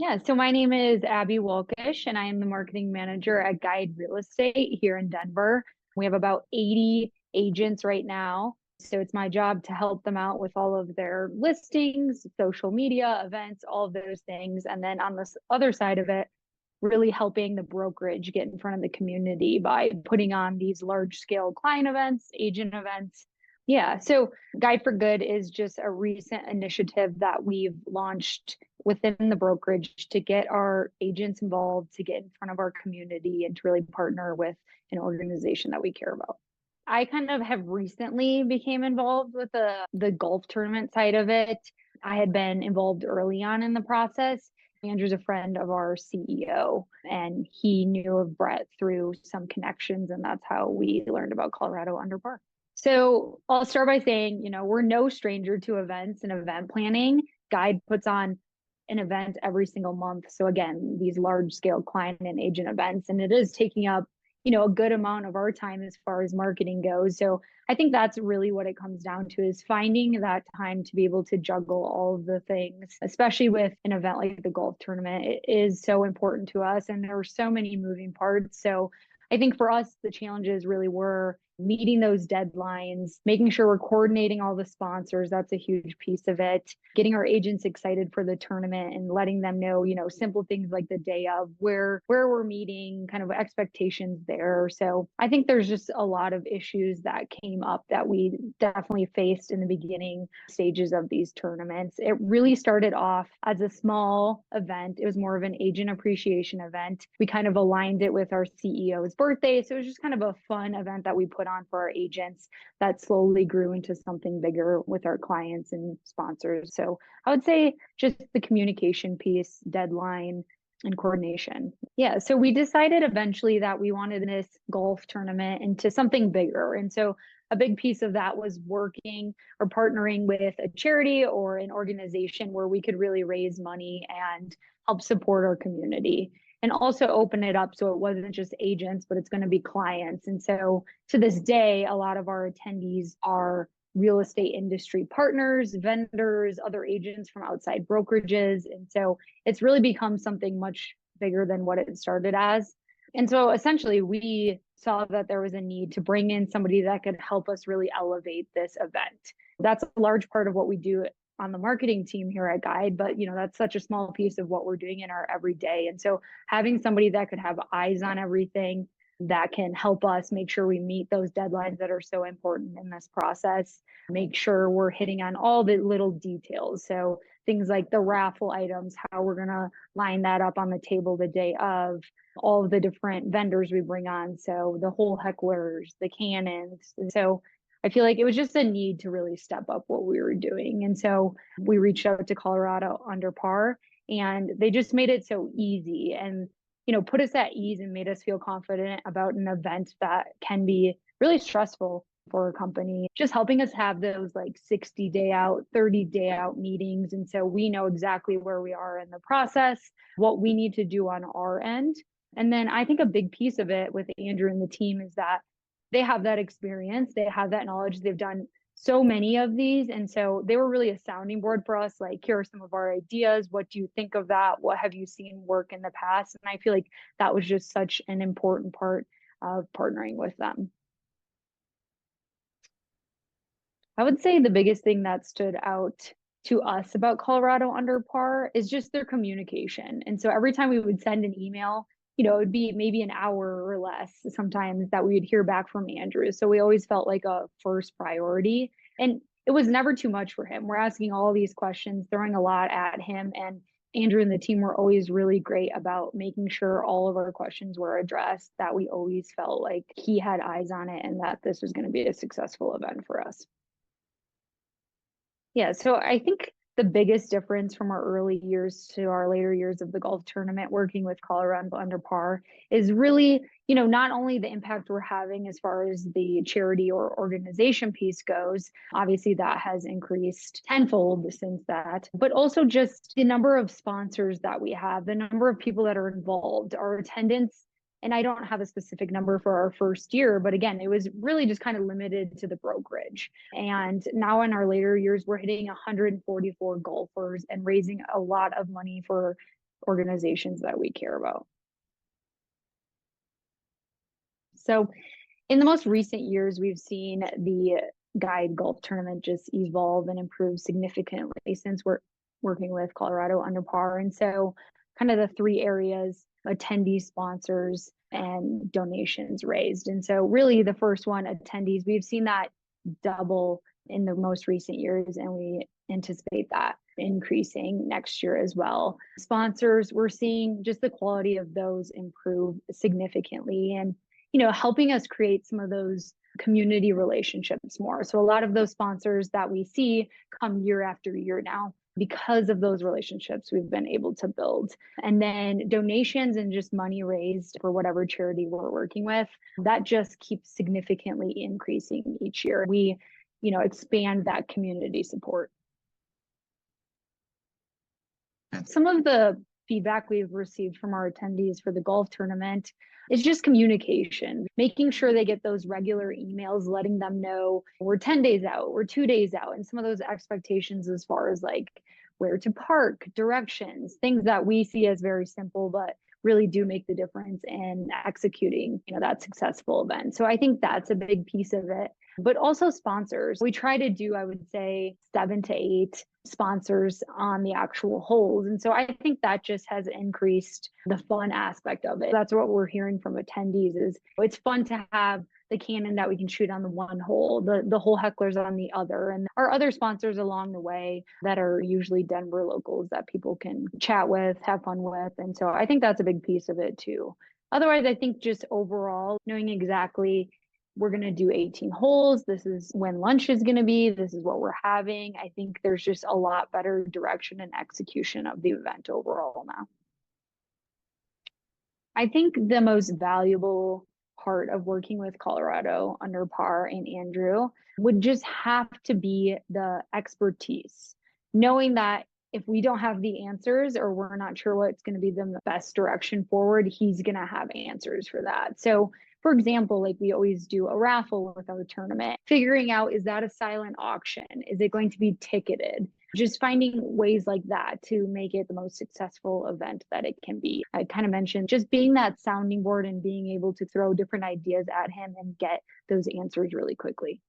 Yeah, so my name is Abby Wolkish, and I am the marketing manager at Guide Real Estate here in Denver. We have about 80 agents right now. So it's my job to help them out with all of their listings, social media, events, all of those things. And then on this other side of it, really helping the brokerage get in front of the community by putting on these large scale client events, agent events. Yeah, so Guide for Good is just a recent initiative that we've launched within the brokerage to get our agents involved, to get in front of our community, and to really partner with an organization that we care about. I kind of have recently became involved with the golf tournament side of it. I had been involved early on in the process. Andrew's a friend of our CEO, and he knew of Brett through some connections, and that's how we learned about Colorado Under Par. So I'll start by saying, we're no stranger to events and event planning. Guide puts on an event every single month. So again, these large scale client and agent events, and it is taking up, a good amount of our time as far as marketing goes. So I think that's really what it comes down to, is finding that time to be able to juggle all of the things, especially with an event like the golf tournament. It is so important to us, and there are so many moving parts. So I think for us, the challenges really were meeting those deadlines, making sure we're coordinating all the sponsors. That's a huge piece of it. Getting our agents excited for the tournament and letting them know, simple things like the day of where we're meeting, kind of expectations there. So I think there's just a lot of issues that came up that we definitely faced in the beginning stages of these tournaments. It really started off as a small event. It was more of an agent appreciation event. We kind of aligned it with our CEO's birthday. So it was just kind of a fun event that we put on for our agents that slowly grew into something bigger with our clients and sponsors. So I would say just the communication piece, deadline, and coordination. Yeah. So we decided eventually that we wanted this golf tournament into something bigger. And so a big piece of that was working or partnering with a charity or an organization where we could really raise money and help support our community, and also open it up so it wasn't just agents, but it's going to be clients. And so to this day, a lot of our attendees are real estate industry partners, vendors, other agents from outside brokerages. And so it's really become something much bigger than what it started as. And so essentially, we saw that there was a need to bring in somebody that could help us really elevate this event. That's a large part of what we do on the marketing team here at Guide, but that's such a small piece of what we're doing in our everyday. And so having somebody that could have eyes on everything, that can help us make sure we meet those deadlines that are so important in this process, make sure we're hitting on all the little details. So things like the raffle items, how we're going to line that up on the table the day of, all of the different vendors we bring on. So the whole hecklers, the cannons. And so I feel like it was just a need to really step up what we were doing. And so we reached out to Colorado Under Par, and they just made it so easy and, put us at ease and made us feel confident about an event that can be really stressful for a company, just helping us have those like 60-day out, 30-day out meetings. And so we know exactly where we are in the process, what we need to do on our end. And then I think a big piece of it with Andrew and the team is that they have that experience, they have that knowledge, they've done so many of these. And so they were really a sounding board for us. Like, here are some of our ideas. What do you think of that? What have you seen work in the past? And I feel like that was just such an important part of partnering with them. I would say the biggest thing that stood out to us about Colorado Under Par is just their communication. And so every time we would send an email, it would be maybe an hour or less sometimes that we would hear back from Andrew. So we always felt like a first priority. And it was never too much for him. We're asking all these questions, throwing a lot at him. And Andrew and the team were always really great about making sure all of our questions were addressed, that we always felt like he had eyes on it and that this was going to be a successful event for us. Yeah, so I think the biggest difference from our early years to our later years of the golf tournament working with Colorado Under Par is really, not only the impact we're having as far as the charity or organization piece goes, obviously that has increased tenfold since that, but also just the number of sponsors that we have, the number of people that are involved, our attendance. And I don't have a specific number for our first year, but again, it was really just kind of limited to the brokerage. And now in our later years, we're hitting 144 golfers and raising a lot of money for organizations that we care about. So in the most recent years, we've seen the guide golf tournament just evolve and improve significantly since we're working with Colorado Under Par. And so kind of the three areas, attendees, sponsors, and donations raised. And so really the first one, attendees, we've seen that double in the most recent years, and we anticipate that increasing next year as well. Sponsors, we're seeing just the quality of those improve significantly, and helping us create some of those community relationships more. So a lot of those sponsors that we see come year after year now because of those relationships we've been able to build. And then donations and just money raised for whatever charity we're working with, that just keeps significantly increasing each year. We, expand that community support. Some of the feedback we've received from our attendees for the golf tournament is just communication, making sure they get those regular emails, letting them know we're 10 days out, we're 2 days out, and some of those expectations as far as like where to park, directions, things that we see as very simple, but really do make the difference in executing, that successful event. So I think that's a big piece of it. But also sponsors. We try to do, I would say, 7 to 8 sponsors on the actual holes. And so I think that just has increased the fun aspect of it. That's what we're hearing from attendees is it's fun to have the cannon that we can shoot on the one hole, the hole hecklers on the other, and our other sponsors along the way that are usually Denver locals that people can chat with, have fun with. And so I think that's a big piece of it too. Otherwise, I think just overall knowing exactly we're going to do 18 holes. This is when lunch is going to be. This is what we're having. I think there's just a lot better direction and execution of the event overall now. I think the most valuable part of working with Colorado Under Par and Andrew would just have to be the expertise, knowing that if we don't have the answers or we're not sure what's going to be the best direction forward, he's going to have answers for that. So for example, like we always do a raffle with our tournament, figuring out, is that a silent auction? Is it going to be ticketed? Just finding ways like that to make it the most successful event that it can be. I kind of mentioned just being that sounding board and being able to throw different ideas at him and get those answers really quickly.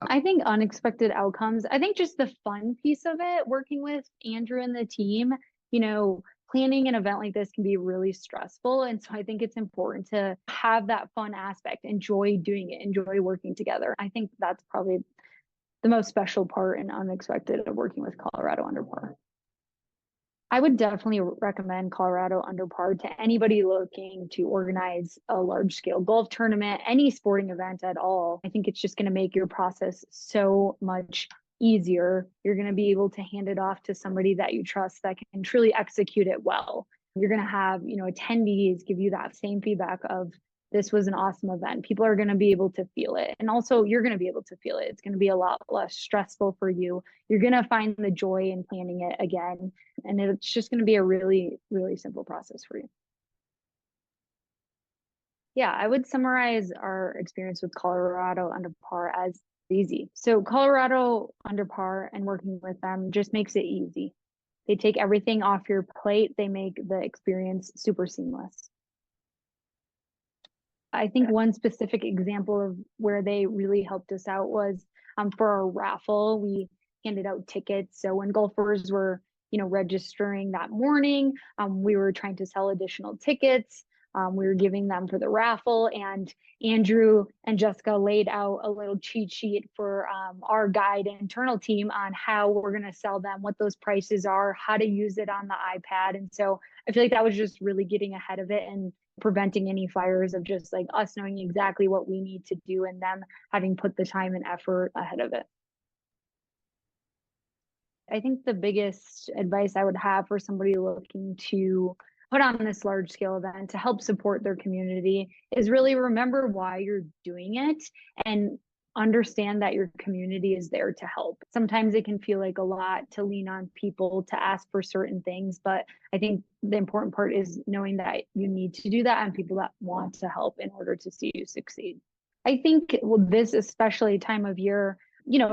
I think unexpected outcomes. I think just the fun piece of it, working with Andrew and the team, planning an event like this can be really stressful. And so I think it's important to have that fun aspect, enjoy doing it, enjoy working together. I think that's probably the most special part and unexpected of working with Colorado Under Par. I would definitely recommend Colorado Under Par to anybody looking to organize a large scale golf tournament, any sporting event at all. I think it's just going to make your process so much easier. You're going to be able to hand it off to somebody that you trust that can truly execute it well. You're going to have, attendees give you that same feedback of this was an awesome event. People are going to be able to feel it. And also you're going to be able to feel it. It's going to be a lot less stressful for you. You're going to find the joy in planning it again. And it's just going to be a really, really simple process for you. Yeah, I would summarize our experience with Colorado Under Par as easy. So Colorado Under Par and working with them just makes it easy. They take everything off your plate. They make the experience super seamless. I think one specific example of where they really helped us out was for our raffle. We handed out tickets. So when golfers were, registering that morning, we were trying to sell additional tickets. We were giving them for the raffle, and Andrew and Jessica laid out a little cheat sheet for our guide internal team on how we're going to sell them, what those prices are, how to use it on the iPad. And so I feel like that was just really getting ahead of it and preventing any fires of just like us knowing exactly what we need to do and them having put the time and effort ahead of it. I think the biggest advice I would have for somebody looking to put on this large scale event to help support their community is really remember why you're doing it and understand that your community is there to help. Sometimes it can feel like a lot to lean on people to ask for certain things, but I think the important part is knowing that you need to do that and people that want to help in order to see you succeed. I think this especially time of year,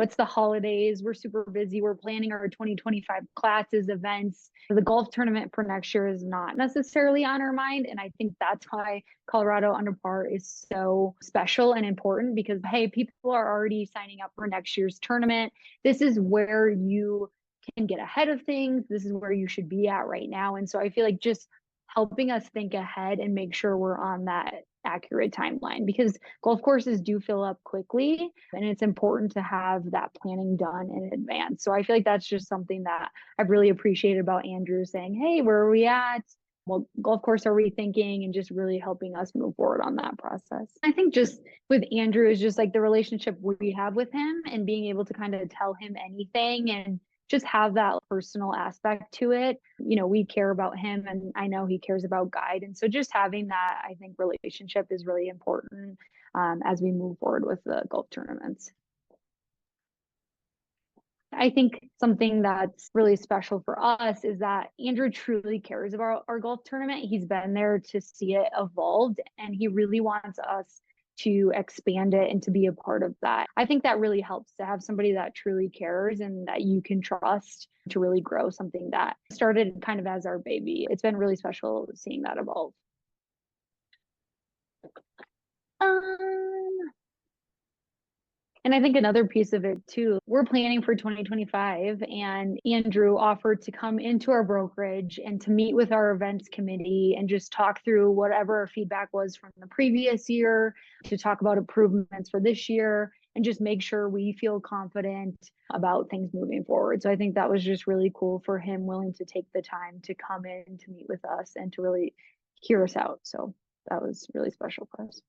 it's the holidays. We're super busy. We're planning our 2025 classes, events. The golf tournament for next year is not necessarily on our mind. And I think that's why Colorado Under Par is so special and important because, hey, people are already signing up for next year's tournament. This is where you can get ahead of things. This is where you should be at right now. And so I feel like just helping us think ahead and make sure we're on that accurate timeline because golf courses do fill up quickly and it's important to have that planning done in advance. So I feel like that's just something that I've really appreciated about Andrew saying, hey, where are we at? What golf course are we thinking? And just really helping us move forward on that process. I think just with Andrew is just like the relationship we have with him and being able to kind of tell him anything and just have that personal aspect to it. We care about him and I know he cares about Guide. And so just having that, I think, relationship is really important as we move forward with the golf tournaments. I think something that's really special for us is that Andrew truly cares about our golf tournament. He's been there to see it evolved and he really wants us to expand it and to be a part of that. I think that really helps to have somebody that truly cares and that you can trust to really grow something that started kind of as our baby. It's been really special seeing that evolve. Um, And I think another piece of it too, we're planning for 2025 and Andrew offered to come into our brokerage and to meet with our events committee and just talk through whatever our feedback was from the previous year, to talk about improvements for this year and just make sure we feel confident about things moving forward. So I think that was just really cool for him willing to take the time to come in to meet with us and to really hear us out. So that was really special for us.